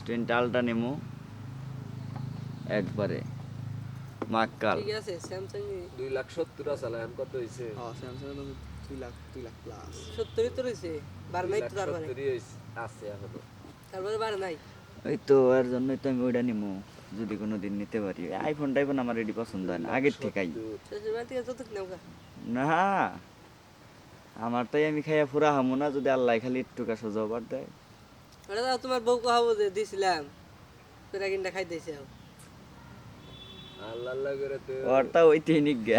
S20 ultra নেমো একবারে মাক্কাল। ঠিক আছে স্যামসাং 2,70,000 আছে এখন কত হইছে? স্যামসাং এর দাম 2 লাখ প্লাস। 70 তো রয়েছে বার নাই তো তারপরে 2,70,000 আছে এখনো। তারপরে বার নাই ওই তো এর জন্যই তো আমি ওইটা নিমো যদি কোনো দিন নিতে পারি। আইফোন টাইফোন আমার এটি পছন্দ হয় না আগের থেকেই। 70,000 শ্বশুর বাড়ি থেকে যত নাও গা না আমার তাই আমি খাইয়া ফুরা হামু না যদি আল্লাহ খালি একটুকা সোজা বার দেয়। ওটা তো তোমার বউ কহাবো যে দিছিলাম তোরা কিনটা খাইতেছে আল্লাহ আল্লাহ করে তো ওরটা ওইতেই নিক গে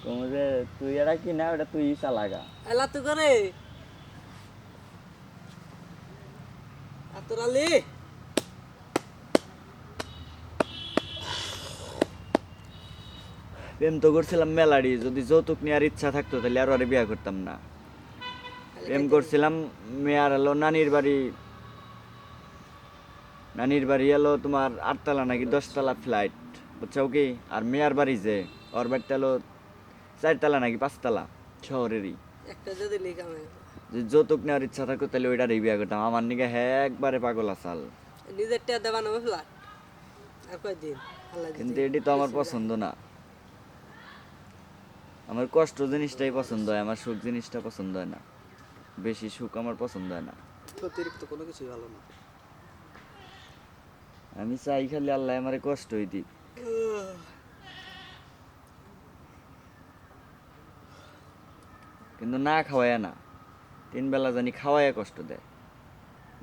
কমে যে তুই এটা কি না ওটা তুই চালাগা। আল্লাহ তো করে আতরালি প্রেম তো করছিলাম মেলাডি, যদি যৌতুক নেওয়ার ইচ্ছা থাকতো তাহলে আর বিয়া করতাম না। প্রেম করছিলাম মেয়ার এলো নানির বাড়ি, নানির বাড়ি এলো তোমার 8 তলা নাকি 10 তলা ফ্লাইট বুঝছো কি, আর মেয়ার বাড়ি যে ওর বাড়িটা এলো 4 তলা নাকি 5 তলা শহরেরই। একটা যদি লিখাম যদি যৌতুক নেওয়ার ইচ্ছা থাকতো তাহলে ওইটারই বিয়া করতাম। আমার নিকে হ্যাঁ একবারে পাগল আসাল, নিজের টিয়া দেবা নামে ফ্ল্যাট আর কয়দিন আল্লাহ কিন্তু এটি তো আমার পছন্দ না। আমার কষ্ট জিনিসটাই পছন্দ হয়, আমার সুখ জিনিসটা পছন্দ হয় না। বেশি সুখ আমার পছন্দ হয় না। অতিরিক্ত কোনো কিছুই ভালো না। আমি চাই খালি আল্লাহ আমারে কষ্টই দিক। কিন্তু না খাওয়ায় না, 3 বেলা জানি খাওয়ায় কষ্ট দেয়।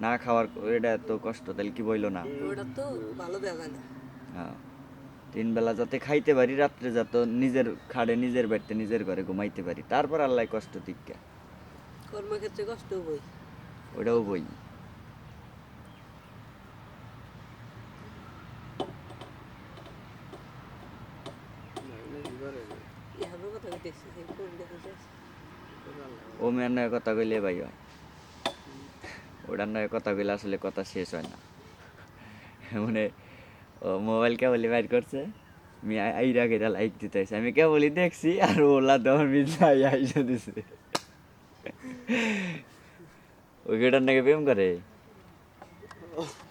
না খাওয়ার এটা তো কষ্ট, তাহলে কি বইলো না। ওটা তো ভালো দেখা যায় না হ্যাঁ 3 বেলা যাতে খাইতে পারি, রাত্রে যাতে নিজের খাড়ে নিজের বাড়িতে নিজের ঘরে ঘুমাইতে পারি, তারপর আল্লাহ কষ্ট দিক। কর্মক্ষেত্রে কষ্ট বই ওটাও বই। এভাবে কথা কইতেছি কোন দেখেছে ও মেয়ের নয় কথা কইলে ভাই হয়, ওটার নয় কথা কইলে আসলে কথা শেষ হয় না। মানে ও মোবাইল কেবলই বাইর করছে, আমি আইরা গেরা লাইক দিতেছি, আমি কেবলই দেখছি আর ওলা দেওয়ার মিথ্যা আইসা দিছে। ওই গেটার নাকি প্রেম করে।